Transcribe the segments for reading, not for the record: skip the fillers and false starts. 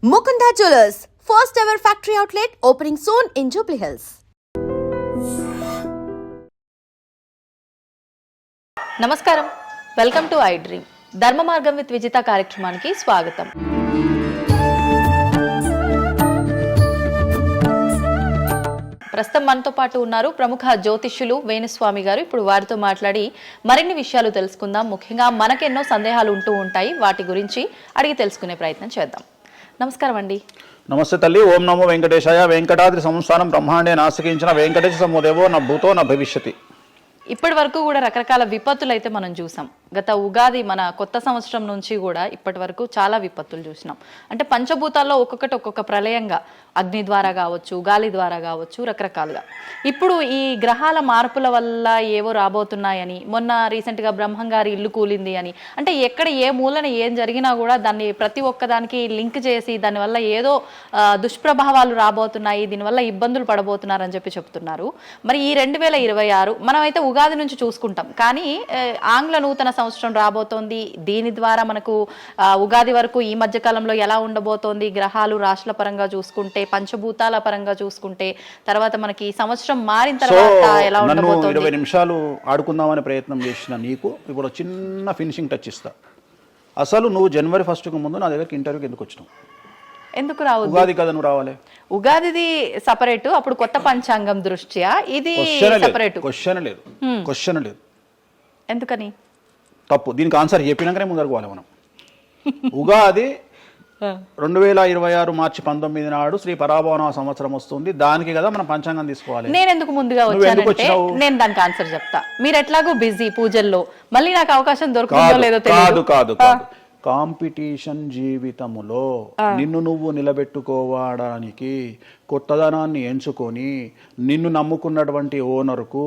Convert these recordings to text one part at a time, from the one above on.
Mukunda Jewelers, first ever factory outlet opening soon in Jubilee Hills. నమస్కారం, welcome to I dream. ధర్మ మార్గం with Vijitha కార్యక్రమానికి స్వాగతం. ప్రస్తుతం మనతో పాటు ఉన్నారు ప్రముఖ జ్యోతిష్యులు వేణుస్వామి గారు. ఇప్పుడు వారితో మాట్లాడి మరిన్ని విషయాలు తెలుసుకుందాం. ముఖ్యంగా మనకెన్నో సందేహాలు ఉంటూ ఉంటాయి, వాటి గురించి అడిగి తెలుసుకునే ప్రయత్నం చేద్దాం. నమస్కారం అండి. నమస్తే తల్లి. ఓం నమో వెంకటేశాయ. వెంకటాద్రి సంస్థానం బ్రహ్మాండే నాశకించిన వెంకటేశ సమోదేవో నా భూతో నా భవిష్యతి. ఇప్పటి వరకు కూడా రకరకాల విపత్తులు అయితే మనం చూసాం. గత ఉగాది మన కొత్త సంవత్సరం నుంచి కూడా ఇప్పటి వరకు చాలా విపత్తులు చూసినాం. అంటే పంచభూతాల్లో ఒక్కొక్కటి ఒక్కొక్క ప్రళయంగా, అగ్ని ద్వారా కావచ్చు, గాలి ద్వారా కావచ్చు, రకరకాలుగా. ఇప్పుడు ఈ గ్రహాల మార్పుల వల్ల ఏవో రాబోతున్నాయని, మొన్న రీసెంట్గా బ్రహ్మంగారి ఇల్లు కూలింది అని, అంటే ఎక్కడ ఏ మూలన ఏం జరిగినా కూడా దాన్ని ప్రతి ఒక్కదానికి లింక్ చేసి దానివల్ల ఏదో దుష్ప్రభావాలు రాబోతున్నాయి, దీనివల్ల ఇబ్బందులు పడబోతున్నారని చెప్పి చెప్తున్నారు. మరి ఈ 2026 మనమైతే ఉగాది నుంచి చూసుకుంటాం, కానీ ఆంగ్ల నూతన సంవత్సరం రాబోతోంది. దీని ద్వారా మనకు ఉగాది వరకు ఈ మధ్య కాలంలో ఎలా ఉండబోతోంది, గ్రహాలు రాశుల పరంగా చూసుకుంటే, పంచభూతాల పరంగా చూసుకుంటే, తర్వాత మనకి సంవత్సరం మారిన తర్వాత ఎలా ఉండబోతోంది. 20 నిమిషాలు ఆడుకుందామనే ప్రయత్నం చేసిన నీకు ఇప్పుడు చిన్న ఫినిషింగ్ టచ్ ఇస్తా. అసలు నువ్వు జనవరి 1కు ముందు నా దగ్గరికి ఇంటర్వ్యూకి ఎందుకు వచ్చినావు? ఎందుకు రావు? ఉగాది కదా నువ్వు రావాలి. ఉగాదిది సపరేట్, అప్పుడు కొత్త పంచాంగం దృష్ట్యా ఇది సపరేట్. క్వశ్చన్ లేదు. ఎందుకని? తప్పు. దీనికి ఆన్సర్ చెప్పినాకనే ముందరకు పోవాలి మనం. ఉగాది 2026 మార్చి 19 నాడు శ్రీ పరాభవన సంవత్సరం వస్తుంది. దానికి కదా మనం పంచాంగం తీసుకోవాలి. నేను ఎందుకు ముందుగా వచ్చానంటే నేను దానికి ఆన్సర్ చెప్తా. మీరు ఎట్లాగో బిజీ పూజల్లో, మళ్ళీ నాకు అవకాశం దొరుకుతుందో లేదో తెలియదు. కాదు కాంపిటీషన్ జీవితములో నిన్ను నువ్వు నిలబెట్టుకోవడానికి కొత్తదనాన్ని ఎంచుకొని నిన్ను నమ్ముకున్నటువంటి ఓనర్కు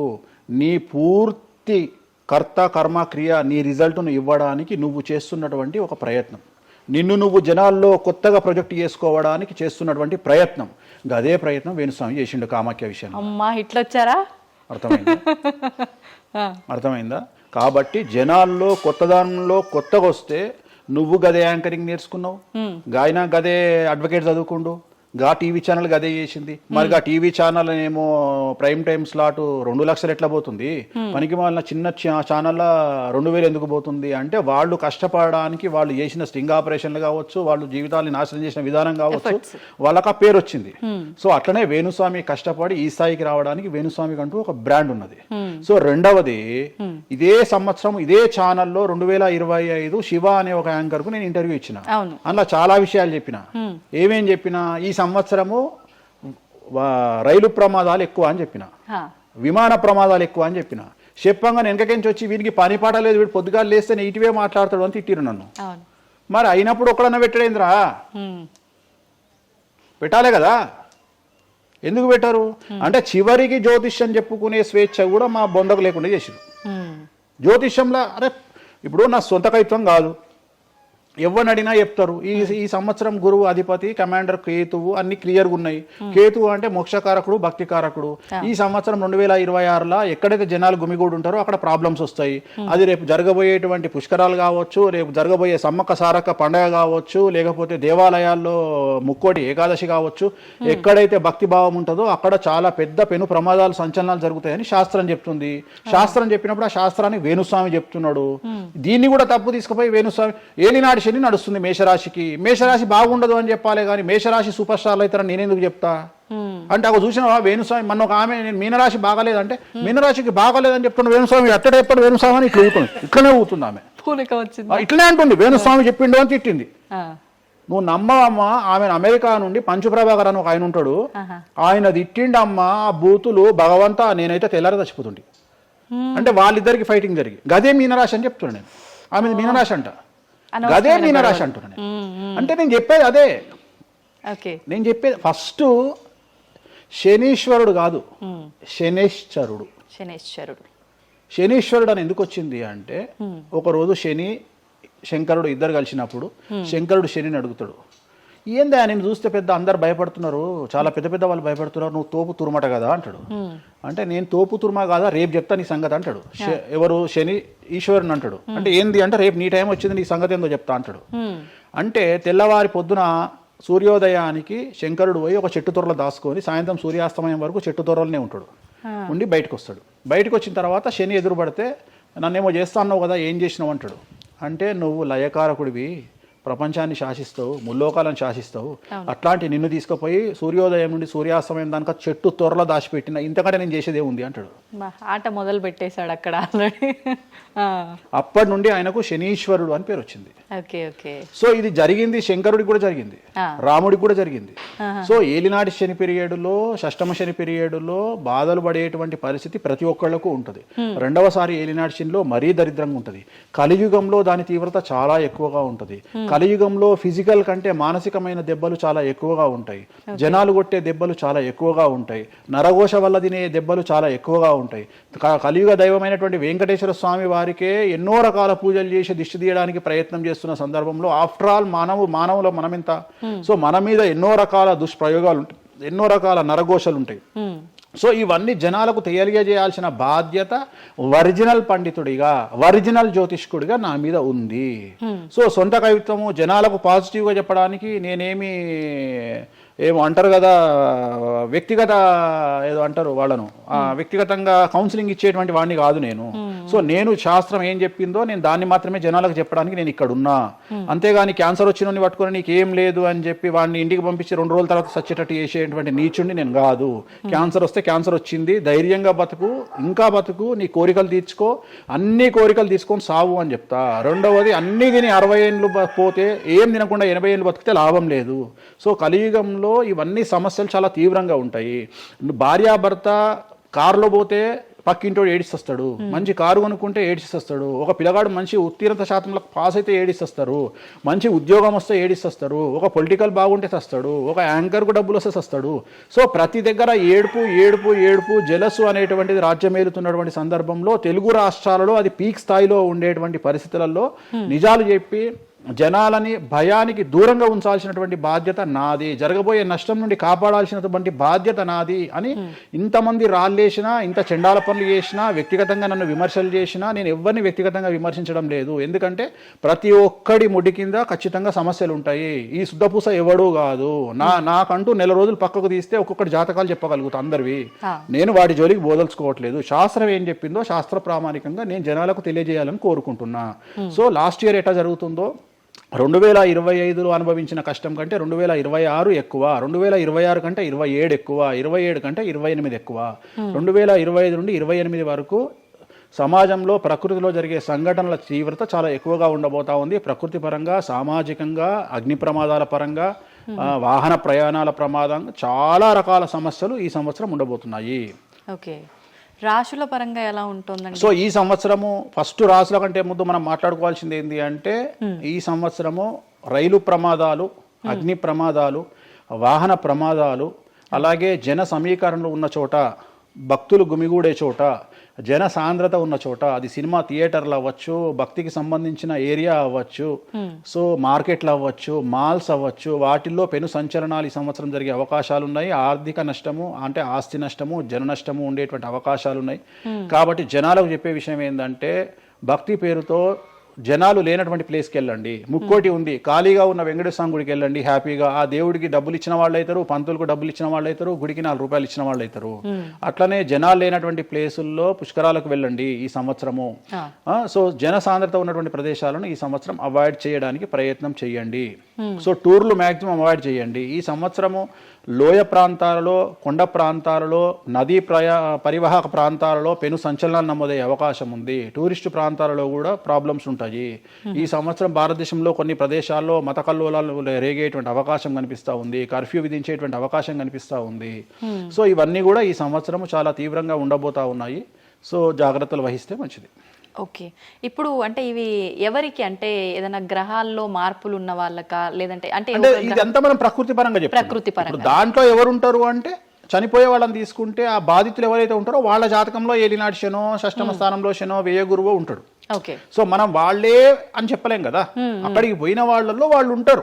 నీ పూర్తి కర్త కర్మ క్రియ నీ రిజల్ట్ను ఇవ్వడానికి నువ్వు చేస్తున్నటువంటి ఒక ప్రయత్నం, నిన్ను నువ్వు జనాల్లో కొత్తగా ప్రొజెక్ట్ చేసుకోవడానికి చేస్తున్నటువంటి ప్రయత్నం. అదే ప్రయత్నం వేణుస్వామి చేసిండు కామాఖ్య విషయంలో. అమ్మా ఇట్లొచ్చారా? అర్థమైందా? కాబట్టి జనాల్లో కొత్తదానంలో కొత్తగా వస్తే నువ్వు గదే యాంకరింగ్ నేర్చుకున్నావు, గాయన గదే అడ్వకేట్ చదువుకుండు, గా టీవీ ఛానల్ గదే చేసింది. మరి గా టీవీ ఛానల్ ఏమో ప్రైమ్ టైం స్లాట్ 2 లక్షలు ఎట్లా పోతుంది? పనికి వాళ్ళ చిన్న ఛానల్ 2000 ఎందుకు పోతుంది అంటే వాళ్ళు కష్టపడడానికి, వాళ్ళు చేసిన స్టింగ్ ఆపరేషన్లు కావచ్చు, వాళ్ళు జీవితాన్ని నాశనం చేసిన విధానం కావచ్చు, వాళ్ళకి ఆ పేరు వచ్చింది. సో అట్లనే వేణుస్వామి కష్టపడి ఈ స్థాయికి రావడానికి వేణుస్వామికి అంటూ ఒక బ్రాండ్ ఉన్నది. సో రెండవది, ఇదే సంవత్సరం ఇదే ఛానల్లో 2025 శివ అనే ఒక యాంకర్ కు నేను ఇంటర్వ్యూ ఇచ్చిన. అందులో చాలా విషయాలు చెప్పిన. ఏమేం చెప్పిన? ఈ సంవత్సరము రైలు ప్రమాదాలు ఎక్కువ అని చెప్పిన, విమాన ప్రమాదాలు ఎక్కువ అని చెప్పిన. చెప్పంగా వెనకకించి వచ్చి వీరికి పని పాట లేదు, వీడు పొద్దుగాలు లేస్తే ఇటువే మాట్లాడతాడు అని తిట్టిరు నన్ను. మరి అయినప్పుడు ఒక్కడన్నా పెట్టడేంద్రా? పెట్టాలే కదా. ఎందుకు పెట్టారు అంటే చివరికి జ్యోతిష్యం చెప్పుకునే స్వేచ్ఛ కూడా మా బొందకు లేకుండా చేసిరు. జ్యోతిష్యంలో అరే ఇప్పుడు నా సొంత కవిత్వం కాదు, ఎవరిని అడిగినా చెప్తారు. ఈ సంవత్సరం గురువు అధిపతి కమాండర్ కేతువు అన్ని క్లియర్గా ఉన్నాయి. కేతువు అంటే మోక్షకారకుడు, భక్తికారకుడు. ఈ సంవత్సరం 2026లో ఎక్కడైతే జనాలు గుమిగూడు ఉంటారో అక్కడ ప్రాబ్లమ్స్ వస్తాయి. అది రేపు జరగబోయేటువంటి పుష్కరాలు కావచ్చు, రేపు జరగబోయే సమ్మక్క సారక్క పండగ కావచ్చు, లేకపోతే దేవాలయాల్లో ముక్కోటి ఏకాదశి కావచ్చు, ఎక్కడైతే భక్తి భావం ఉంటుందో అక్కడ చాలా పెద్ద పెను ప్రమాదాలు, సంచలనాలు జరుగుతాయని శాస్త్రం చెప్తుంది. శాస్త్రం చెప్పినప్పుడు ఆ శాస్త్రాన్ని వేణుస్వామి చెప్తున్నాడు. దీన్ని కూడా తప్పు తీసుకుపోయి వేణుస్వామి ఏలినాడు శని నడుస్తుంది మేషరాశికి, మేషరాశి బాగుండదు అని చెప్పాలి, కానీ మేషరాశి సూపర్ స్టార్లు అవుతారని నేనెందుకు చెప్తా అంటే అక్కడ చూసిన వేణుస్వామి మన ఒక ఆమె నేను మీనరాశి బాగాలేదంటే మీనరాశికి బాగాలేదని చెప్తున్నా వేణుస్వామి అట్టడే ఎప్పుడు వేణుస్వామి అని ఇట్లా ఊతుంది, ఇట్లనే ఊతుంది ఆమె, ఇట్లనే అంటుంది వేణుస్వామి చెప్పిండు అని తిట్టింది. నువ్వు నమ్మవమ్మా, ఆమె అమెరికా నుండి పంచుప్రభాకర్ అని ఒక ఆయన ఉంటాడు, ఆయన తిట్టిండమ్మా ఆ బూతులు భగవంతా, నేనైతే తెల్లారి చచ్చిపోతుండే. అంటే వాళ్ళిద్దరికి ఫైటింగ్ జరిగి గదే మీనరాశి అని చెప్తున్నాను నేను. ఆమె మీనరాశి అంట, గదే మీనరాశి అంటున్నాను. అంటే నేను చెప్పేది అదే. నేను చెప్పేది ఫస్ట్ శనీశ్వరుడు కాదు, శనేశ్వరుడు. శనీశ్వరుడు అని ఎందుకు వచ్చింది అంటే ఒకరోజు శని శంకరుడు ఇద్దరు కలిసినప్పుడు శంకరుడు శనిని అడుగుతాడు, ఏందా నేను చూస్తే పెద్ద అందరు భయపడుతున్నారు, చాలా పెద్ద పెద్ద వాళ్ళు భయపడుతున్నారు, నువ్వు తోపు తురుమట కదా అంటాడు. అంటే నేను తోపు తురుమా కాదా, రేపు చెప్తా నీ సంగతి అంటాడు. ఎవరు? శని ఈశ్వరుని అంటాడు. అంటే ఏంది అంటే రేపు నీ టైం వచ్చింది, నీ సంగతి ఏందో చెప్తా అంటాడు. అంటే తెల్లవారి పొద్దున సూర్యోదయానికి శంకరుడు పోయి ఒక చెట్టు తొర్రలో దాచుకొని సాయంత్రం సూర్యాస్తమయం వరకు చెట్టు తొర్రలోనే ఉంటాడు. ఉండి బయటకు వస్తాడు. బయటకు వచ్చిన తర్వాత శని ఎదురుపడితే నన్నేమో చేస్తా అన్నావు కదా, ఏం చేసినావు అంటాడు. అంటే నువ్వు లయకారకుడివి, ప్రపంచాన్ని శాసిస్తావు, ముల్లోకాలను శాసిస్తావు, అట్లాంటి నిన్ను తీసుకుపోయి సూర్యోదయం నుండి సూర్యాస్తమయం దానిక చెట్టు త్వరలో దాచిపెట్టిన, ఇంతకంటే నేను చేసేదే ఉంది అంటాడు. ఆట మొదలు పెట్టేశాడు అక్కడ ఆల్రెడీ. అప్పటి నుండి ఆయనకు శనీశ్వరుడు అని పేరు వచ్చింది. Okay okay. సో ఇది జరిగింది శంకరుడికి కూడా జరిగింది, రాముడికి కూడా జరిగింది. సో ఏలినాటి శని పీరియడ్లో, షష్టమ శని పీరియడ్లో బాధలు పడేటువంటి పరిస్థితి ప్రతి ఒక్కళ్లకు ఉంటుంది. రెండవసారి ఏలినాటి శనిలో మరీ దరిద్రంగా ఉంటుంది. కలియుగంలో దాని తీవ్రత చాలా ఎక్కువగా ఉంటుంది. కలియుగంలో ఫిజికల్ కంటే మానసికమైన దెబ్బలు చాలా ఎక్కువగా ఉంటాయి. జనాలు కొట్టే దెబ్బలు చాలా ఎక్కువగా ఉంటాయి. నరఘోష వల్ల తినే దెబ్బలు చాలా ఎక్కువగా ఉంటాయి. కలియుగ దైవమైనటువంటి వెంకటేశ్వర స్వామి వారికే ఎన్నో రకాల పూజలు చేసి దిష్టి తీయడానికి ప్రయత్నం చేస్తున్న సందర్భంలో ఆఫ్టర్ ఆల్ మానవుల మనమింత. సో మన మీద ఎన్నో రకాల దుష్ప్రయోగాలు ఉంటాయి, ఎన్నో రకాల నరఘోషలు ఉంటాయి. సో ఇవన్నీ జనాలకు తెలియజేయాల్సిన బాధ్యత ఒరిజినల్ పండితుడిగా, ఒరిజినల్ జ్యోతిష్కుడిగా నా మీద ఉంది. సో సొంత కవిత్వము జనాలకు పాజిటివ్గా చెప్పడానికి నేనేమి ఏమో అంటారు కదా, వ్యక్తిగత ఏదో అంటారు వాళ్ళను, వ్యక్తిగతంగా కౌన్సిలింగ్ ఇచ్చేటువంటి వాడిని కాదు నేను. సో నేను శాస్త్రం ఏం చెప్పిందో నేను దాన్ని మాత్రమే జనాలకు చెప్పడానికి నేను ఇక్కడ ఉన్నా. అంతేగాని క్యాన్సర్ వచ్చిన పట్టుకొని నీకేం లేదు అని చెప్పి వాడిని ఇంటికి పంపించి 2 రోజుల తర్వాత సచ్చేటట్టు చేసేటువంటి నీచుడిని నేను కాదు. క్యాన్సర్ వస్తే క్యాన్సర్ వచ్చింది, ధైర్యంగా బతుకు, ఇంకా బతుకు, నీ కోరికలు తీర్చుకో, అన్ని కోరికలు తీసుకొని సావు అని చెప్తా. రెండవది, అన్ని తిని 60 ఏళ్ళు పోతే ఏం తినకుండా 80 ఏళ్ళు బతికితే లాభం లేదు. సో కలియుగంలో ఇవన్నీ సమస్యలు చాలా తీవ్రంగా ఉంటాయి. భార్యాభర్త కారులో పోతే పక్కింటోడు ఏడిస్తొస్తాడు, మంచి కారు కొనుక్కుంటే ఏడిస్తొస్తాడు, ఒక పిల్లగాడు మంచి ఉత్తీర్ణత శాతంలో పాస్ అయితే ఏడిస్తొస్తారు, మంచి ఉద్యోగం వస్తే ఏడిస్తొస్తారు, ఒక పొలిటికల్ బాగుంటే చస్తాడు, ఒక యాంకర్కు డబ్బులు వస్తే చస్తాడు. సో ప్రతి దగ్గర ఏడుపు ఏడుపు ఏడుపు, జలసు అనేటువంటిది రాజ్యమేలుతున్నటువంటి సందర్భంలో తెలుగు రాష్ట్రాలలో అది పీక్ స్థాయిలో ఉండేటువంటి పరిస్థితులలో నిజాలు చెప్పి జనాలని భయానికి దూరంగా ఉంచాల్సినటువంటి బాధ్యత నాది, జరగబోయే నష్టం నుండి కాపాడాల్సినటువంటి బాధ్యత నాది అని ఇంతమంది రాళ్ళేసినా, ఇంత చెండాల పనులు చేసినా, వ్యక్తిగతంగా నన్ను విమర్శలు చేసినా నేను ఎవరిని వ్యక్తిగతంగా విమర్శించడం లేదు. ఎందుకంటే ప్రతి ఒక్కడి ముడి కింద ఖచ్చితంగా సమస్యలు ఉంటాయి. ఈ శుద్ధపూస ఎవడూ కాదు. నాకంటూ నెల రోజులు పక్కకు తీస్తే ఒక్కొక్కటి జాతకాలు చెప్పగలుగుతా అందరివి. నేను వాటి జోలికి బోదలుచుకోవట్లేదు. శాస్త్రం ఏం చెప్పిందో శాస్త్ర ప్రామాణికంగా నేను జనాలకు తెలియజేయాలని కోరుకుంటున్నా. సో లాస్ట్ ఇయర్ ఎట్లా జరుగుతుందో 2025లో అనుభవించిన కష్టం కంటే 2026 ఎక్కువ, 2026 కంటే 27 ఎక్కువ, 27 కంటే 28 ఎక్కువ. 2025 నుండి 28 వరకు సమాజంలో ప్రకృతిలో జరిగే సంఘటనల తీవ్రత చాలా ఎక్కువగా ఉండబోతా ఉంది. ప్రకృతి పరంగా, సామాజికంగా, అగ్ని ప్రమాదాల పరంగా, వాహన ప్రయాణాల ప్రమాదంగా చాలా రకాల సమస్యలు ఈ సంవత్సరం ఉండబోతున్నాయి. ఓకే. రాశుల పరంగా ఎలా ఉంటుందండి? సో ఈ సంవత్సరము ఫస్ట్ రాశుల కంటే ముందు మనం మాట్లాడుకోవాల్సింది ఏంటి అంటే, ఈ సంవత్సరము రైలు ప్రమాదాలు, అగ్ని ప్రమాదాలు, వాహన ప్రమాదాలు, అలాగే జన సమీకరణలు ఉన్న చోట, భక్తులు గుమిగూడే చోట, జన సాంద్రత ఉన్న చోట, అది సినిమా థియేటర్లు అవ్వచ్చు, భక్తికి సంబంధించిన ఏరియా అవ్వచ్చు, సో మార్కెట్లు అవ్వచ్చు, మాల్స్ అవ్వచ్చు, వాటిల్లో పెను సంచలనాలు ఈ సంవత్సరం జరిగే అవకాశాలు ఉన్నాయి. ఆర్థిక నష్టము అంటే ఆస్తి నష్టము, జన నష్టము ఉండేటువంటి అవకాశాలు ఉన్నాయి. కాబట్టి జనాలకు చెప్పే విషయం ఏంటంటే, భక్తి పేరుతో జనాలు లేనటువంటి ప్లేస్కి వెళ్ళండి. ముక్కోటి ఉంది, ఖాళీగా ఉన్న వెంకటేశ్వర స్వామి గుడికి వెళ్ళండి హ్యాపీగా. ఆ దేవుడికి డబ్బులు ఇచ్చిన వాళ్ళు అవుతారు, పంతులకు డబ్బులు ఇచ్చిన వాళ్ళు అవుతారు, గుడికి 4 రూపాయలు ఇచ్చిన వాళ్ళు అవుతారు. అట్లనే జనాలు లేనటువంటి ప్లేసుల్లో పుష్కరాలకు వెళ్ళండి ఈ సంవత్సరము. సో జన సాంద్రత ఉన్నటువంటి ప్రదేశాలను ఈ సంవత్సరం అవాయిడ్ చేయడానికి ప్రయత్నం చేయండి. సో టూర్లు మ్యాక్సిమం అవాయిడ్ చేయండి. ఈ సంవత్సరము లోయ ప్రాంతాలలో, కొండ ప్రాంతాలలో, నదీ పరివాహక ప్రాంతాలలో పెను సంచలనాలు నమోదయ్యే అవకాశం ఉంది. టూరిస్టు ప్రాంతాలలో కూడా ప్రాబ్లమ్స్ ఉంటాయి. ఈ సంవత్సరం భారతదేశంలో కొన్ని ప్రదేశాల్లో మత కల్లోలాలు రేగేటువంటి అవకాశం కనిపిస్తూ ఉంది, కర్ఫ్యూ విధించేటువంటి అవకాశం కనిపిస్తూ ఉంది. సో ఇవన్నీ కూడా ఈ సంవత్సరం చాలా తీవ్రంగా ఉండబోతా ఉన్నాయి. సో జాగ్రత్తలు వహిస్తే మంచిది. ఓకే. ఇప్పుడు అంటే ఇవి ఎవరికి, అంటే ఏదైనా గ్రహాల్లో మార్పులు ఉన్న వాళ్ళకా, లేదంటే అంటే ఇదంతా మనం ప్రకృతి పరంగా చెప్పాలి. ప్రకృతి పరంగా దాంట్లో ఎవరు ఉంటారు అంటే, చనిపోయే వాళ్ళని తీసుకుంటే ఆ బాధితులు ఎవరైతే ఉంటారో వాళ్ళ జాతకంలో ఏలినాటి శనో, షష్టమ స్థానంలో శనో, వ్యయ గురువో ఉంటాడు. సో మనం వాళ్ళే అని చెప్పలేం కదా, అక్కడికి పోయిన వాళ్ళల్లో వాళ్ళు ఉంటారు.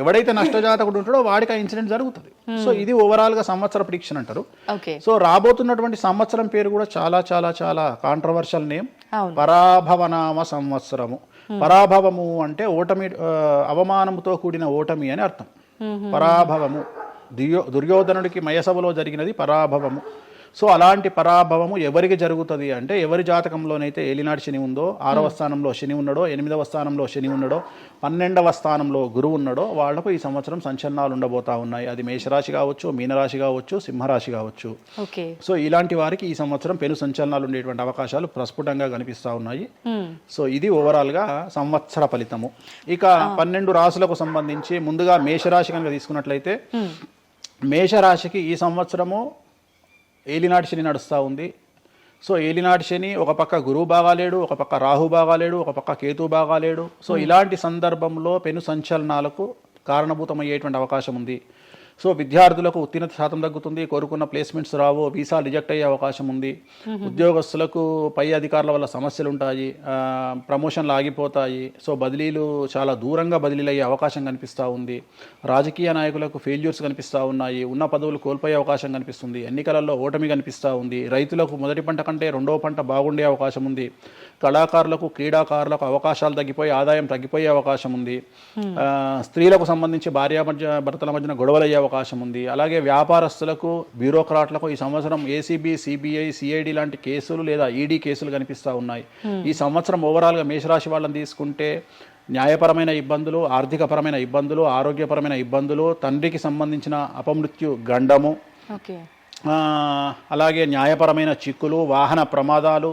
ఎవడైతే నష్టజాతకుడు ఉంటాడో వాడికి ఆ ఇన్సిడెంట్ జరుగుతుంది. సో ఇది ఓవరాల్ గా సంవత్సర ప్రిడిక్షన్ అంటారు. సో రాబోతున్నటువంటి సంవత్సరం పేరు కూడా చాలా చాలా చాలా కాంట్రవర్షియల్ నేమ్, పరాభవనామ సంవత్సరము. పరాభవము అంటే ఓటమి, అవమానముతో కూడిన ఓటమి అని అర్థం. పరాభవము. దుర్యోధనుడికి మయసభలో జరిగినది పరాభవము. సో అలాంటి పరాభవము ఎవరికి జరుగుతుంది అంటే, ఎవరి జాతకంలోనైతే ఏలినాటి శని ఉందో, 6వ స్థానంలో శని ఉన్నాడో, 8వ స్థానంలో శని ఉన్నాడో, 12వ స్థానంలో గురువు ఉన్నాడో వాళ్లకు ఈ సంవత్సరం సంచలనాలు ఉండబోతా ఉన్నాయి. అది మేషరాశి కావచ్చు, మీనరాశి కావచ్చు, సింహరాశి కావచ్చు. సో ఇలాంటి వారికి ఈ సంవత్సరం పెను సంచలనాలు ఉండేటువంటి అవకాశాలు ప్రస్ఫుటంగా కనిపిస్తూ ఉన్నాయి. సో ఇది ఓవరాల్గా సంవత్సర ఫలితము. ఇక 12 రాశులకు సంబంధించి ముందుగా మేషరాశి కనుక తీసుకున్నట్లయితే, మేషరాశికి ఈ సంవత్సరము ఏలినాటి శని నడుస్తూ ఉంది. సో ఏలినాటి శని ఒక పక్క గురువు బాగాలేడు, ఒక పక్క రాహు బాగాలేడు, ఒక పక్క కేతు బాగాలేడు. సో ఇలాంటి సందర్భంలో పెను సంచలనాలకు కారణభూతమయ్యేటువంటి అవకాశం ఉంది. సో విద్యార్థులకు ఉత్తీర్ణత శాతం తగ్గుతుంది, కోరుకున్న ప్లేస్మెంట్స్ రావు, వీసా రిజెక్ట్ అయ్యే అవకాశం ఉంది. ఉద్యోగస్తులకు పై అధికారుల వల్ల సమస్యలు ఉంటాయి, ప్రమోషన్లు ఆగిపోతాయి. సో బదిలీలు చాలా దూరంగా బదిలీలు అయ్యే అవకాశం కనిపిస్తూ ఉంది. రాజకీయ నాయకులకు ఫెయిల్యూర్స్ కనిపిస్తూ ఉన్నాయి, ఉన్న పదవులు కోల్పోయే అవకాశం కనిపిస్తుంది, ఎన్నికలలో ఓటమి కనిపిస్తూ ఉంది. రైతులకు మొదటి పంట కంటే రెండవ పంట బాగుండే అవకాశం ఉంది. కళాకారులకు, క్రీడాకారులకు అవకాశాలు తగ్గిపోయి ఆదాయం తగ్గిపోయే అవకాశం ఉంది. స్త్రీలకు సంబంధించి భర్తల మధ్యన గొడవలు అయ్యే అవకాశం ఉంది. అలాగే వ్యాపారస్తులకు, బ్యూరోక్రాట్లకు ఈ సంవత్సరం ఏసీబీ, సిబిఐ, సిఐడి లాంటి కేసులు లేదా ఈడీ కేసులు కనిపిస్తూ ఉన్నాయి. ఈ సంవత్సరం ఓవరాల్గా మేషరాశి వాళ్ళని తీసుకుంటే న్యాయపరమైన ఇబ్బందులు, ఆర్థికపరమైన ఇబ్బందులు, ఆరోగ్యపరమైన ఇబ్బందులు, తండ్రికి సంబంధించిన అపమృత్యు గండము, అలాగే న్యాయపరమైన చిక్కులు, వాహన ప్రమాదాలు,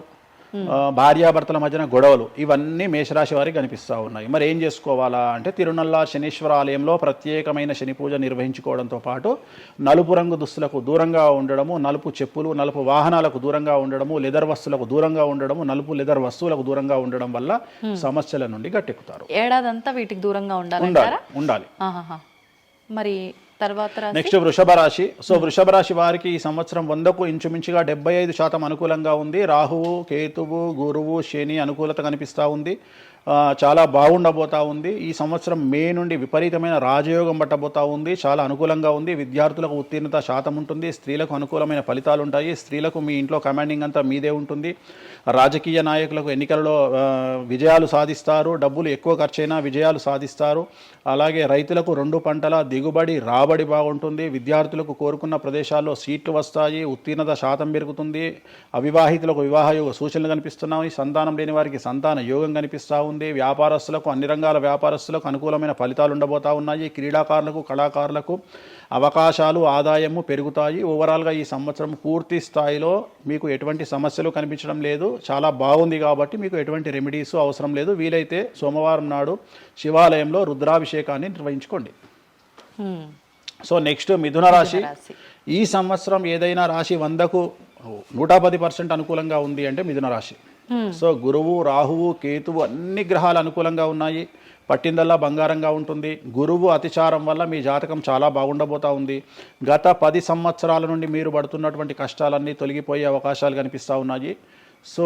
భార్యాభర్తల మధ్యన గొడవలు, ఇవన్నీ మేషరాశి వారికి కనిపిస్తూ ఉన్నాయి. మరి ఏం చేసుకోవాలా అంటే, తిరునల్లా శనీశ్వర ఆలయంలో ప్రత్యేకమైన శని పూజ నిర్వహించుకోవడంతో పాటు నలుపు రంగు దుస్తులకు దూరంగా ఉండడము, నలుపు చెప్పులు, నలుపు వాహనాలకు దూరంగా ఉండడము, లెదర్ వస్తువులకు దూరంగా ఉండడము, నలుపు లెదర్ వస్తువులకు దూరంగా ఉండడం వల్ల సమస్యల నుండి గట్టెక్కుతారు. ఏడాదంతా వీటికి దూరంగా ఉండాలి. మరి తర్వాత నెక్స్ట్ వృషభ రాశి. సో వృషభ రాశి వారికి ఈ సంవత్సరం 100కు ఇంచుమించుగా 75% అనుకూలంగా ఉంది. రాహువు, కేతువు, గురువు, శని అనుకూలత కనిపిస్తూ ఉంది. చాలా బాగుండబోతా ఉంది. ఈ సంవత్సరం మే నుండి విపరీతమైన రాజయోగం పట్టబోతా ఉంది. చాలా అనుకూలంగా ఉంది. విద్యార్థులకు ఉత్తీర్ణత శాతం ఉంటుంది. స్త్రీలకు అనుకూలమైన ఫలితాలు ఉంటాయి. స్త్రీలకు మీ ఇంట్లో కమాండింగ్ అంతా మీదే ఉంటుంది. రాజకీయ నాయకులకు ఎన్నికలలో విజయాలు సాధిస్తారు. డబ్బులు ఎక్కువ ఖర్చైనా విజయాలు సాధిస్తారు. అలాగే రైతులకు 2 పంటల దిగుబడి, రాబడి బాగుంటుంది. విద్యార్థులకు కోరుకున్న ప్రదేశాల్లో సీట్లు వస్తాయి. ఉత్తీర్ణత శాతం పెరుగుతుంది. అవివాహితులకు వివాహ యోగ సూచనలు కనిపిస్తున్నాయి. సంతానం లేని వారికి సంతాన యోగం కనిపిస్తూ ఉంది. వ్యాపారస్తులకు, అన్ని రంగాల వ్యాపారస్తులకు అనుకూలమైన ఫలితాలు ఉండబోతా ఉన్నాయి. క్రీడాకారులకు, కళాకారులకు అవకాశాలు, ఆదాయము పెరుగుతాయి. ఓవరాల్గా ఈ సంవత్సరం పూర్తి స్థాయిలో మీకు ఎటువంటి సమస్యలు కనిపించడం లేదు. చాలా బాగుంది. కాబట్టి మీకు ఎటువంటి రెమెడీస్ అవసరం లేదు. వీలైతే సోమవారం నాడు శివాలయంలో రుద్రాభిషేకాన్ని నిర్వహించుకోండి. సో నెక్స్ట్ మిథున రాశి. ఈ సంవత్సరం ఏదైనా రాశి 100కు 110% అనుకూలంగా ఉంది అంటే మిథున రాశి. సో గురువు, రాహువు, కేతువు అన్ని గ్రహాలు అనుకూలంగా ఉన్నాయి. పట్టిందల్లా బంగారంగా ఉంటుంది. గురువు అతిచారం వల్ల మీ జాతకం చాలా బాగుండబోతా ఉంది. గత 10 సంవత్సరాల నుండి మీరు పడుతున్నటువంటి కష్టాలన్నీ తొలగిపోయే అవకాశాలు కనిపిస్తూ ఉన్నాయి. సో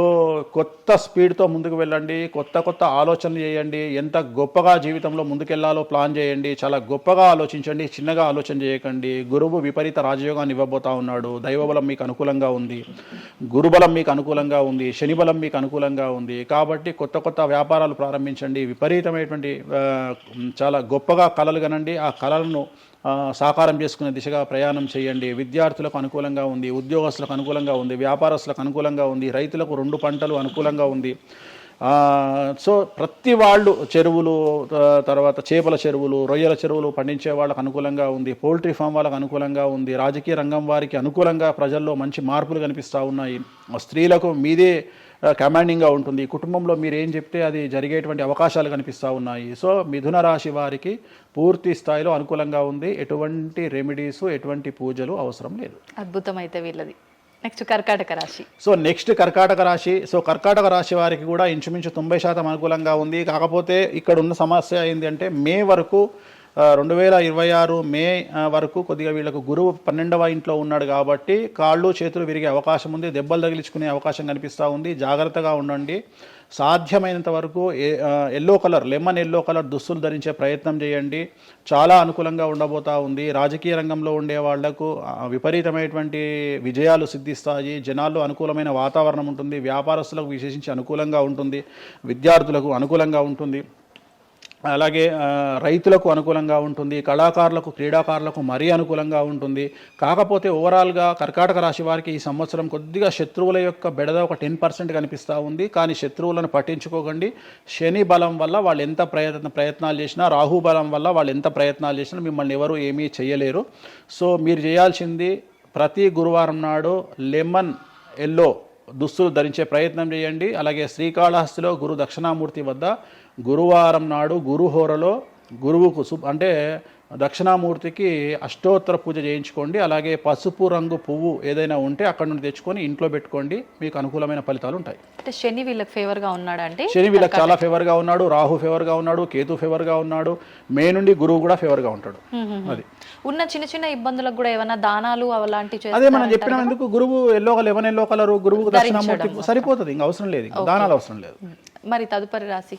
కొత్త స్పీడ్తో ముందుకు వెళ్ళండి. కొత్త ఆలోచనలు చేయండి. ఎంత గొప్పగా జీవితంలో ముందుకెళ్లాలో ప్లాన్ చేయండి. చాలా గొప్పగా ఆలోచించండి. చిన్నగా ఆలోచన చేయకండి. గురువు విపరీత రాజయోగాన్ని ఇవ్వబోతా ఉన్నాడు. దైవబలం మీకు అనుకూలంగా ఉంది. గురుబలం మీకు అనుకూలంగా ఉంది. శనిబలం మీకు అనుకూలంగా ఉంది. కాబట్టి కొత్త వ్యాపారాలు ప్రారంభించండి. విపరీతమైనటువంటి చాలా గొప్పగా కలలు కనండి. ఆ కలలను సాకారం చేసుకునే దిశగా ప్రయాణం చేయండి. విద్యార్థులకు అనుకూలంగా ఉంది. ఉద్యోగస్తులకు అనుకూలంగా ఉంది. వ్యాపారస్తులకు అనుకూలంగా ఉంది. రైతులకు 2 పంటలు అనుకూలంగా ఉంది. సో ప్రతి వాళ్ళు చెరువులు, తర్వాత చేపల చెరువులు, రొయ్యల చెరువులు పండించే వాళ్ళకు అనుకూలంగా ఉంది. పౌల్ట్రీ ఫామ్ వాళ్ళకు అనుకూలంగా ఉంది. రాజకీయ రంగం వారికి అనుకూలంగా ప్రజల్లో మంచి మార్పులు కనిపిస్తూ ఉన్నాయి. స్త్రీలకు మీదే కమాండింగ్గా ఉంటుంది. కుటుంబంలో మీరు ఏం చెప్తే అది జరిగేటువంటి అవకాశాలు కనిపిస్తూ ఉన్నాయి. సో మిథున రాశి వారికి పూర్తి స్థాయిలో అనుకూలంగా ఉంది. ఎటువంటి రెమెడీస్, ఎటువంటి పూజలు అవసరం లేదు. అద్భుతమైతే వీళ్ళది. నెక్స్ట్ కర్కాటక రాశి. సో నెక్స్ట్ కర్కాటక రాశి. సో కర్కాటక రాశి వారికి కూడా ఇంచుమించు 90% అనుకూలంగా ఉంది. కాకపోతే ఇక్కడ ఉన్న సమస్య ఏంటి అంటే, మే వరకు 2026 మే వరకు కొద్దిగా వీళ్ళకు గురువు 12వ ఇంట్లో ఉన్నాడు. కాబట్టి కాళ్ళు చేతులు విరిగే అవకాశం ఉంది. దెబ్బలు తగిలించుకునే అవకాశం కనిపిస్తూ ఉంది. జాగ్రత్తగా ఉండండి. సాధ్యమైనంత వరకు లెమన్ ఎల్లో కలర్ దుస్తులు ధరించే ప్రయత్నం చేయండి. చాలా అనుకూలంగా ఉండబోతా ఉంది. రాజకీయ రంగంలో ఉండే వాళ్లకు విపరీతమైనటువంటి విజయాలు సిద్ధిస్తాయి. జనాల్లో అనుకూలమైన వాతావరణం ఉంటుంది. వ్యాపారస్తులకు విశేషించి అనుకూలంగా ఉంటుంది. విద్యార్థులకు అనుకూలంగా ఉంటుంది. అలాగే రైతులకు అనుకూలంగా ఉంటుంది, కళాకారులకు క్రీడాకారులకు మరీ అనుకూలంగా ఉంటుంది. కాకపోతే ఓవరాల్గా కర్కాటక రాశి వారికి ఈ సంవత్సరం కొద్దిగా శత్రువుల యొక్క బెడద ఒక 10% కనిపిస్తూ ఉంది. కానీ శత్రువులను పట్టించుకోకండి. శని బలం వల్ల వాళ్ళు ఎంత ప్రయత్నాలు చేసినా, రాహు బలం వల్ల వాళ్ళు ఎంత ప్రయత్నాలు చేసినా మిమ్మల్ని ఎవరు ఏమీ చేయలేరు. సో మీరు చేయాల్సింది ప్రతి గురువారం నాడు లెమన్ ఎల్లో దుస్తులు ధరించే ప్రయత్నం చేయండి. అలాగే శ్రీకాళహస్తిలో గురు దక్షిణామూర్తి వద్ద గురువారం నాడు గురుహోరలో గురువుకు అంటే దక్షిణామూర్తికి అష్టోత్తర పూజ చేయించుకోండి. అలాగే పసుపు రంగు పువ్వు ఏదైనా ఉంటే అక్కడ నుండి తెచ్చుకొని ఇంట్లో పెట్టుకోండి. మీకు అనుకూలమైన ఫలితాలు ఉంటాయి. అంటే శని వీళ్ళకి ఫేవర్గా ఉన్నాడా అంటే? శని వీళ్ళకి చాలా ఫేవర్గా ఉన్నాడు, రాహు ఫేవర్గా ఉన్నాడు, కేతు ఫేవర్గా ఉన్నాడు, మే నుండి గురువు కూడా ఫేవర్గా ఉంటాడు. అది ఉన్న చిన్న చిన్న ఇబ్బందులకు కూడా ఏమైనా దానాలు అలాంటివి అదే మనం చెప్పినాం. ఎందుకు గురువు లెమన్ ఎల్లో కలరు గురువుకు దక్షిణామూర్తి సరిపోతుంది, ఇంకా అవసరం లేదు, దానాలు అవసరం లేదు. మరి తదుపరి రాశి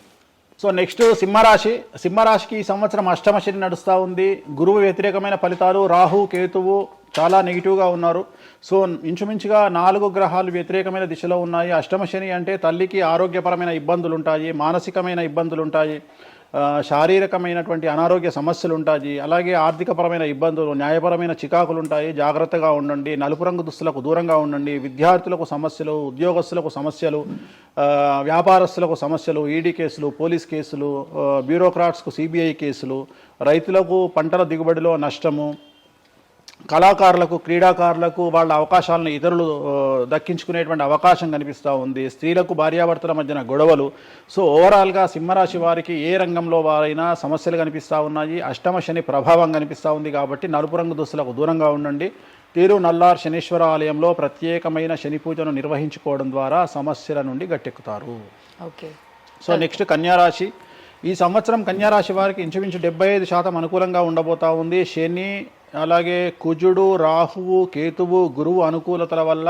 సో నెక్స్ట్ సింహరాశి. సింహరాశికి ఈ సంవత్సరం అష్టమ శని నడుస్తూ ఉంది. గురువు వ్యతిరేకమైన ఫలితాలు, రాహు కేతువు చాలా నెగిటివ్గా ఉన్నారు. సో ఇంచుమించుగా 4 గ్రహాలు వ్యతిరేకమైన దిశలో ఉన్నాయి. అష్టమ శని అంటే తల్లికి ఆరోగ్యపరమైన ఇబ్బందులు ఉంటాయి, మానసికమైన ఇబ్బందులు ఉంటాయి, శారీరకమైనటువంటి అనారోగ్య సమస్యలు ఉంటాయి, అలాగే ఆర్థికపరమైన ఇబ్బందులు, న్యాయపరమైన చికాకులు ఉంటాయి. జాగ్రత్తగా ఉండండి. నలుపు రంగు దుస్తులకు దూరంగా ఉండండి. విద్యార్థులకు సమస్యలు, ఉద్యోగస్తులకు సమస్యలు, వ్యాపారస్తులకు సమస్యలు, ఈడీ కేసులు, పోలీస్ కేసులు, బ్యూరోక్రాట్స్కు సిబిఐ కేసులు, రైతులకు పంటల దిగుబడిలో నష్టము, కళాకారులకు క్రీడాకారులకు వాళ్ళ అవకాశాలను ఇతరులు దక్కించుకునేటువంటి అవకాశం కనిపిస్తూ ఉంది. స్త్రీలకు భార్యాభర్తల మధ్యన గొడవలు. సో ఓవరాల్గా సింహరాశి వారికి ఏ రంగంలో వారైనా సమస్యలు కనిపిస్తూ ఉన్నాయి. అష్టమ శని ప్రభావం కనిపిస్తూ ఉంది కాబట్టి నలుపు రంగు దుస్తులకు దూరంగా ఉండండి. తీరు నల్లార్ శనీశ్వర ఆలయంలో ప్రత్యేకమైన శని పూజను నిర్వహించుకోవడం ద్వారా సమస్యల నుండి గట్టెక్కుతారు. ఓకే. సో నెక్స్ట్ కన్యారాశి. ఈ సంవత్సరం కన్యారాశి వారికి ఇంచుమించు 75% అనుకూలంగా ఉండబోతా ఉంది. శని, అలాగే కుజుడు, రాహువు, కేతువు, గురువు అనుకూలతల వల్ల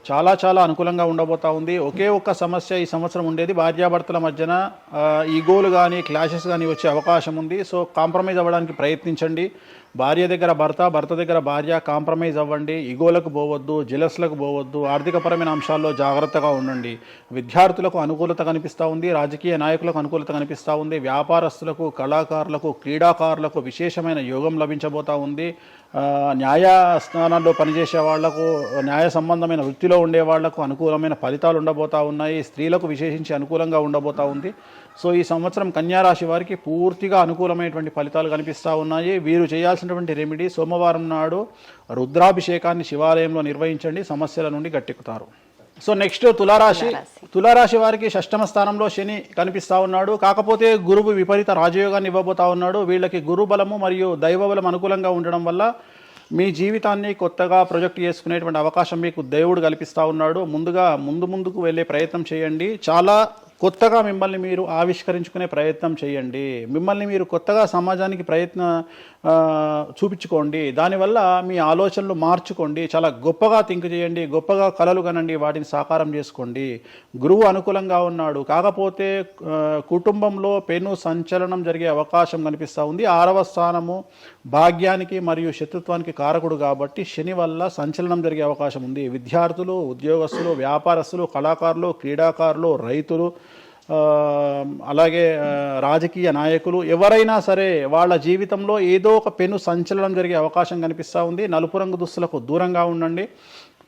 చాలా అనుకూలంగా ఉండబోతా ఉంది. ఒకే ఒక్క సమస్య ఈ సంవత్సరం ఉండేది, భార్యాభర్తల మధ్యన ఈగోలు కానీ క్లాషెస్ కానీ వచ్చే అవకాశం ఉంది. సో కాంప్రమైజ్ అవ్వడానికి ప్రయత్నించండి. భార్య దగ్గర భర్త, భర్త దగ్గర భార్య, కాంప్రమైజ్ అవ్వండి. ఈగోలకు పోవద్దు, జెలస్లకు పోవద్దు. ఆర్థికపరమైన అంశాల్లో జాగ్రత్తగా ఉండండి. విద్యార్థులకు అనుకూలత కనిపిస్తూ ఉంది, రాజకీయ నాయకులకు అనుకూలత కనిపిస్తూ ఉంది, వ్యాపారస్తులకు, కళాకారులకు, క్రీడాకారులకు విశేషమైన యోగం లభించబోతూ ఉంది. న్యాయస్థానాల్లో పనిచేసే వాళ్లకు, న్యాయ సంబంధమైన వృత్తిలో ఉండే వాళ్లకు అనుకూలమైన ఫలితాలు ఉండబోతూ ఉన్నాయి. స్త్రీలకు విశేషించి అనుకూలంగా ఉండబోతూ ఉంది. సో ఈ సంవత్సరం కన్యారాశి వారికి పూర్తిగా అనుకూలమైనటువంటి ఫలితాలు కనిపిస్తూ ఉన్నాయి. వీరు చేయాల్సినటువంటి రెమెడీ సోమవారం నాడు రుద్రాభిషేకాన్ని శివాలయంలో నిర్వహించండి, సమస్యల నుండి గట్టెక్కుతారు. సో నెక్స్ట్ తులారాశి. తులారాశి వారికి షష్టమ స్థానంలో శని కనిపిస్తూ ఉన్నాడు. కాకపోతే గురువు విపరీత రాజయోగాన్ని ఇవ్వబోతా ఉన్నాడు. వీళ్ళకి గురు బలము మరియు దైవ బలం అనుకూలంగా ఉండడం వల్ల మీ జీవితాన్ని కొత్తగా ప్రొజెక్ట్ చేసుకునేటువంటి అవకాశం మీకు దేవుడు కల్పిస్తూ ఉన్నాడు. ముందుకు వెళ్ళే ప్రయత్నం చేయండి. చాలా కొత్తగా మిమ్మల్ని మీరు ఆవిష్కరించుకునే ప్రయత్నం చేయండి. మిమ్మల్ని మీరు కొత్తగా సమాజానికి చూపించుకోండి. దానివల్ల మీ ఆలోచనలు మార్చుకోండి. చాలా గొప్పగా థింక్ చేయండి, గొప్పగా కలలు కనండి, వాటిని సాకారం చేసుకోండి. గురువు అనుకూలంగా ఉన్నాడు. కాకపోతే కుటుంబంలో పెను సంచలనం జరిగే అవకాశం కనిపిస్తూ ఉంది. 6వ స్థానము భాగ్యానికి మరియు శత్రుత్వానికి కారకుడు కాబట్టి శని వల్ల సంచలనం జరిగే అవకాశం ఉంది. విద్యార్థులు, ఉద్యోగస్తులు, వ్యాపారస్తులు, కళాకారులు, క్రీడాకారులు, రైతులు, అలాగే రాజకీయ నాయకులు ఎవరైనా సరే వాళ్ళ జీవితంలో ఏదో ఒక పెను సంచలనం జరిగే అవకాశం కనిపిస్తూ ఉంది. నలుపు రంగు దుస్తులకు దూరంగా ఉండండి.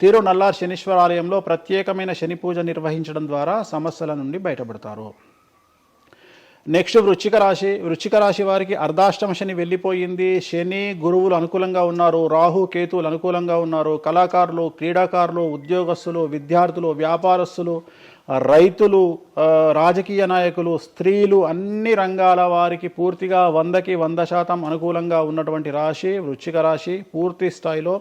తీరు నల్లార్ శనీశ్వర ఆలయంలో ప్రత్యేకమైన శని పూజ నిర్వహించడం ద్వారా సమస్యల నుండి బయటపడతారు. నెక్స్ట్ వృశ్చిక రాశి. వృశ్చిక రాశి వారికి అర్ధాష్టమ శని వెళ్ళిపోయింది. శని గురువులు అనుకూలంగా ఉన్నారు, రాహు కేతువులు అనుకూలంగా ఉన్నారు. కళాకారులు, క్రీడాకారులు, ఉద్యోగస్తులు, విద్యార్థులు, వ్యాపారస్తులు, రైతులు, రాజకీయ నాయకులు, స్త్రీలు, అన్ని రంగాల వారికి పూర్తిగా 100కి 100% అనుకూలంగా ఉన్నటువంటి రాశి వృశ్చిక రాశి. పూర్తి స్థాయిలో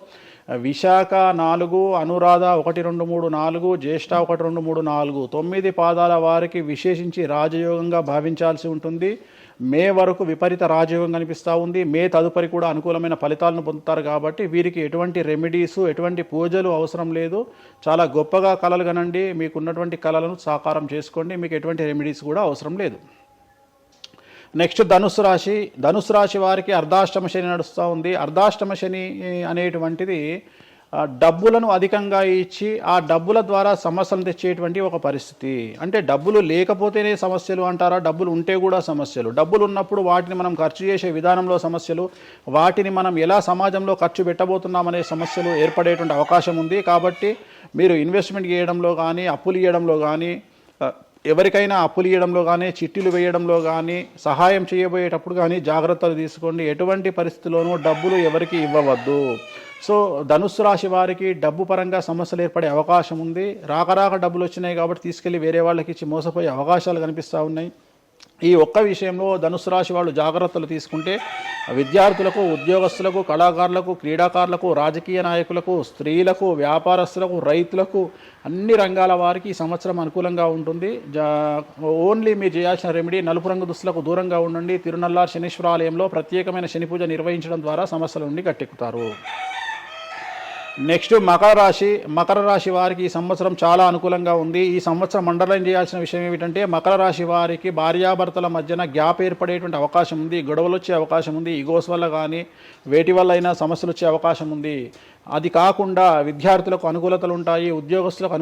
విశాఖ 4, అనురాధ 1, 2, 3, 4, జ్యేష్ఠ 1, 2, 3, 4, 9 పాదాల వారికి విశేషించి రాజయోగంగా భావించాల్సి ఉంటుంది. మే వరకు విపరీత రాజయోగం కనిపిస్తూ ఉంది. మే తదుపరి కూడా అనుకూలమైన ఫలితాలను పొందుతారు. కాబట్టి వీరికి ఎటువంటి రెమెడీసు, ఎటువంటి పూజలు అవసరం లేదు. చాలా గొప్పగా కళలు కనండి, మీకున్నటువంటి కళలను సాకారం చేసుకోండి. మీకు ఎటువంటి రెమెడీస్ కూడా అవసరం లేదు. నెక్స్ట్ ధనుస్సు రాశి. ధనుస్సు రాశి వారికి అర్ధాష్టమ శని నడుస్తూ ఉంది. అర్ధాష్టమ శని అనేటువంటిది డబ్బులను అధికంగా ఇచ్చి ఆ డబ్బుల ద్వారా సమస్యలు తెచ్చేటువంటి ఒక పరిస్థితి. అంటే డబ్బులు లేకపోతేనే సమస్యలు అంటారా? డబ్బులు ఉంటే కూడా సమస్యలు. డబ్బులు ఉన్నప్పుడు వాటిని మనం ఖర్చు చేసే విధానంలో సమస్యలు, వాటిని మనం ఎలా సమాజంలో ఖర్చు పెట్టబోతున్నామనే సమస్యలు ఏర్పడేటువంటి అవకాశం ఉంది. కాబట్టి మీరు ఇన్వెస్ట్మెంట్ చేయడంలో కానీ, అప్పులు ఇవ్వడంలో కానీ, ఎవరికైనా అప్పులు ఇవ్వడంలో కానీ, చిట్టీలు వేయడంలో కానీ, సహాయం చేయబోయేటప్పుడు కానీ జాగ్రత్తలు తీసుకోండి. ఎటువంటి పరిస్థితుల్లోనూ డబ్బులు ఎవరికి ఇవ్వవద్దు. సో ధనుస్సు రాశి వారికి డబ్బు పరంగా సమస్యలు ఏర్పడే అవకాశం ఉంది. రాక డబ్బులు వచ్చినాయి కాబట్టి తీసుకెళ్ళి వేరే వాళ్ళకి ఇచ్చి మోసపోయే అవకాశాలు కనిపిస్తూ ఉన్నాయి. ఈ ఒక్క విషయంలో ధనుసు రాశి వాళ్ళు జాగ్రత్తలు తీసుకుంటే విద్యార్థులకు, ఉద్యోగస్తులకు, కళాకారులకు, క్రీడాకారులకు, రాజకీయ నాయకులకు, స్త్రీలకు, వ్యాపారస్తులకు, రైతులకు, అన్ని రంగాల వారికి ఈ సంవత్సరం అనుకూలంగా ఉంటుంది. ఓన్లీ మీరు చేయాల్సిన రెమెడీ నలుపు రంగు దుస్తులకు దూరంగా ఉండండి. తిరునల్లార్ శనీశ్వర ఆలయంలో ప్రత్యేకమైన శని పూజ నిర్వహించడం ద్వారా సమస్యల నుండి గట్టెక్కుతారు. నెక్స్ట్ మకర రాశి వారికి ఈ సంవత్సరం చాలా అనుకూలంగా ఉంది. ఈ సంవత్సరం అండర్లైన్ చేయాల్సిన విషయం ఏమిటంటే మకర రాశి వారికి భార్యాభర్తల మధ్యన గ్యాప్ ఏర్పడేటువంటి అవకాశం ఉంది. గొడవలు వచ్చే అవకాశం ఉంది. ఈగోస్ వల్ల కానీ వేటి వల్ల అయినా సమస్యలు వచ్చే అవకాశం ఉంది. అది కాకుండా విద్యార్థులకు అనుకూలతలు ఉంటాయి, ఉద్యోగస్తులకు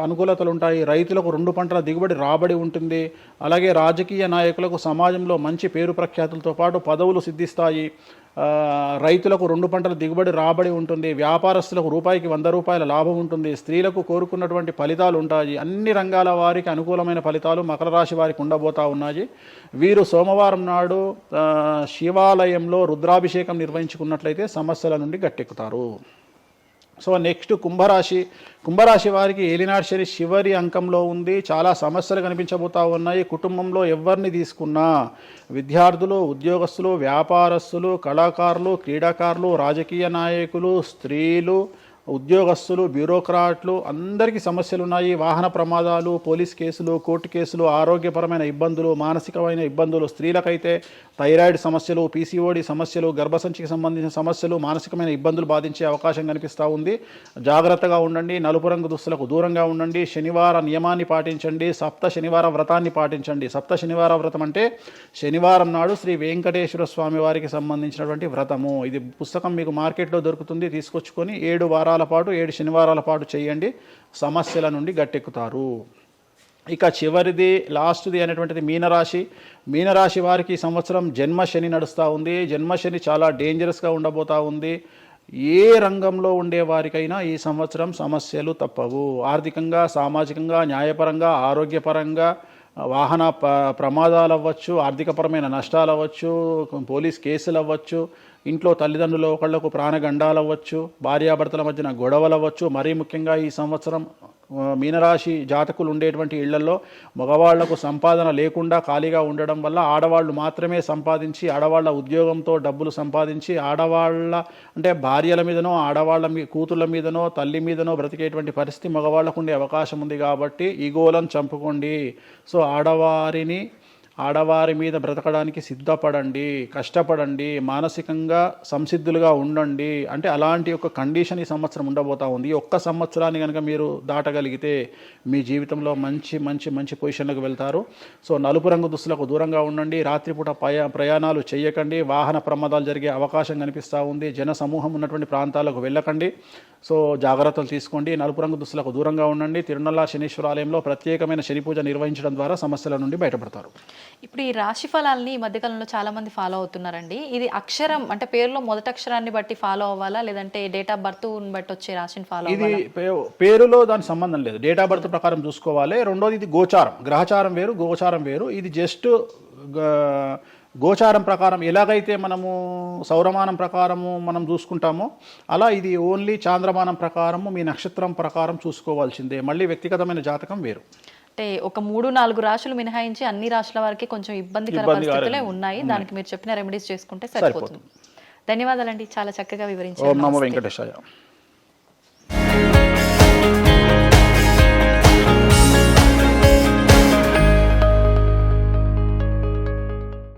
అనుకూలతలు ఉంటాయి, రైతులకు 2 పంటల దిగుబడి రాబడి ఉంటుంది. అలాగే రాజకీయ నాయకులకు సమాజంలో మంచి పేరు ప్రఖ్యాతులతో పాటు పదవులు సిద్ధిస్తాయి. రైతులకు 2 పంటల దిగుబడి రాబడి ఉంటుంది. వ్యాపారస్తులకు రూపాయికి 100 రూపాయల లాభం ఉంటుంది. స్త్రీలకు కోరుకున్నటువంటి ఫలితాలు ఉంటాయి. అన్ని రంగాల వారికి అనుకూలమైన ఫలితాలు మకర రాశి వారికి ఉండబోతా ఉన్నాయి. వీరు సోమవారం నాడు శివాలయంలో రుద్రాభిషేకం నిర్వహించుకున్నట్లయితే సమస్యల నుండి గట్టెక్కుతారు. సో నెక్స్ట్ కుంభరాశి వారికి ఏలినాడు శని చివరి అంకంలో ఉంది. చాలా సమస్యలు కనిపించబోతా ఉన్నాయి. కుటుంబంలో ఎవరిని తీసుకున్నా విద్యార్థులు, ఉద్యోగస్తులు, వ్యాపారస్తులు, కళాకారులు, క్రీడాకారులు, రాజకీయ నాయకులు, స్త్రీలు, ఉద్యోగస్తులు, బ్యూరోక్రాట్లు అందరికీ సమస్యలు ఉన్నాయి. వాహన ప్రమాదాలు, పోలీస్ కేసులు, కోర్టు కేసులు, ఆరోగ్యపరమైన ఇబ్బందులు, మానసికమైన ఇబ్బందులు, స్త్రీలకైతే థైరాయిడ్ సమస్యలు, పీసీఓడి సమస్యలు, గర్భసంచికి సంబంధించిన సమస్యలు, మానసికమైన ఇబ్బందులు బాధించే అవకాశం కనిపిస్తూ ఉంది. జాగ్రత్తగా ఉండండి. నలుపు రంగు దుస్తులకు దూరంగా ఉండండి. శనివార నియమాన్ని పాటించండి. సప్త శనివార వ్రతాన్ని పాటించండి. సప్త శనివార వ్రతం అంటే శనివారం నాడు శ్రీ వెంకటేశ్వర స్వామి వారికి సంబంధించినటువంటి వ్రతము. ఇది పుస్తకం మీకు మార్కెట్లో దొరుకుతుంది. తీసుకొచ్చుకొని 7 వారాల పాటు 7 శనివారాల పాటు చేయండి. సమస్యల నుండి గట్టెక్కుతారు. ఇక చివరిది లాస్ట్ది అనేటువంటిది మీనరాశి వారికి ఈ సంవత్సరం జన్మశని నడుస్తూ ఉంది. జన్మశని చాలా డేంజరస్గా ఉండబోతూ ఉంది. ఏ రంగంలో ఉండే వారికైనా ఈ సంవత్సరం సమస్యలు తప్పవు. ఆర్థికంగా, సామాజికంగా, న్యాయపరంగా, ఆరోగ్యపరంగా, వాహన ప్రమాదాలు అవ్వచ్చు, ఆర్థికపరమైన నష్టాలు అవ్వచ్చు, పోలీస్ కేసులు అవ్వచ్చు, ఇంట్లో తల్లిదండ్రులు ఒకళ్లకు ప్రాణగండాలు అవ్వచ్చు, భార్యాభర్తల మధ్యన గొడవలు అవ్వచ్చు. మరీ ముఖ్యంగా ఈ సంవత్సరం మీనరాశి జాతకులు ఉండేటువంటి ఇళ్లలో మగవాళ్లకు సంపాదన లేకుండా ఖాళీగా ఉండడం వల్ల ఆడవాళ్లు మాత్రమే సంపాదించి, ఆడవాళ్ల ఉద్యోగంతో డబ్బులు సంపాదించి, ఆడవాళ్ల అంటే భార్యల మీదనో, ఆడవాళ్ల కూతుళ్ళ మీదనో, తల్లి మీదనో బ్రతికేటువంటి పరిస్థితి మగవాళ్లకు ఉండే అవకాశం ఉంది. కాబట్టి ఈగోలను చంపుకోండి. సో ఆడవారి మీద బ్రతకడానికి సిద్ధపడండి, కష్టపడండి, మానసికంగా సంసిద్ధులుగా ఉండండి. అంటే అలాంటి ఒక కండిషన్ ఈ సంవత్సరం ఉండబోతా ఉంది. ఈ ఒక్క సంవత్సరాన్ని కనుక మీరు దాటగలిగితే మీ జీవితంలో మంచి మంచి మంచి పొజిషన్లకు వెళ్తారు. సో నలుపు రంగు దుస్తులకు దూరంగా ఉండండి. రాత్రిపూట ప్రయాణాలు చేయకండి. వాహన ప్రమాదాలు జరిగే అవకాశం కనిపిస్తూ ఉంది. జన సమూహం ఉన్నటువంటి ప్రాంతాలకు వెళ్ళకండి. సో జాగ్రత్తలు తీసుకోండి. నలుపు రంగు దుస్తులకు దూరంగా ఉండండి. తిరునల్లార్ శనీశ్వర ఆలయంలో ప్రత్యేకమైన శని పూజ నిర్వహించడం ద్వారా సమస్యల నుండి బయటపడతారు. ఇప్పుడు ఈ రాశి ఫలాల్ని ఈ మధ్యకాలంలో చాలా మంది ఫాలో అవుతున్నారండి. ఇది అక్షరం అంటే పేరులో మొదటి అక్షరాన్ని బట్టి ఫాలో అవ్వాలా, లేదంటే డేట్ ఆఫ్ బర్త్ బట్టి వచ్చే రాశిని ఫాలో అవ్వాలా? ఇది పేరులో దాని సంబంధం లేదు. డేట్ ఆఫ్ బర్త్ ప్రకారం చూసుకోవాలి. రెండోది ఇది గోచారం, గ్రహచారం వేరు, గోచారం వేరు. ఇది జస్ట్ గోచారం ప్రకారం ఎలాగైతే మనము సౌరమానం ప్రకారము మనం చూసుకుంటామో అలా ఇది ఓన్లీ చాంద్రమానం ప్రకారము మీ నక్షత్రం ప్రకారం చూసుకోవాల్సిందే. మళ్ళీ వ్యక్తిగతమైన జాతకం వేరు. అంటే ఒక 3-4 రాశులు మినహాయించి అన్ని రాశుల వారికి కొంచెం ఇబ్బందికర పరిస్థితులే ఉన్నాయి. దానికి మీరు చెప్పిన రెమెడీస్ చేసుకుంటే సరిపోతుంది. ధన్యవాదాలండి, చాలా చక్కగా వివరించారు. ఓం నమో వెంకటేశాయ.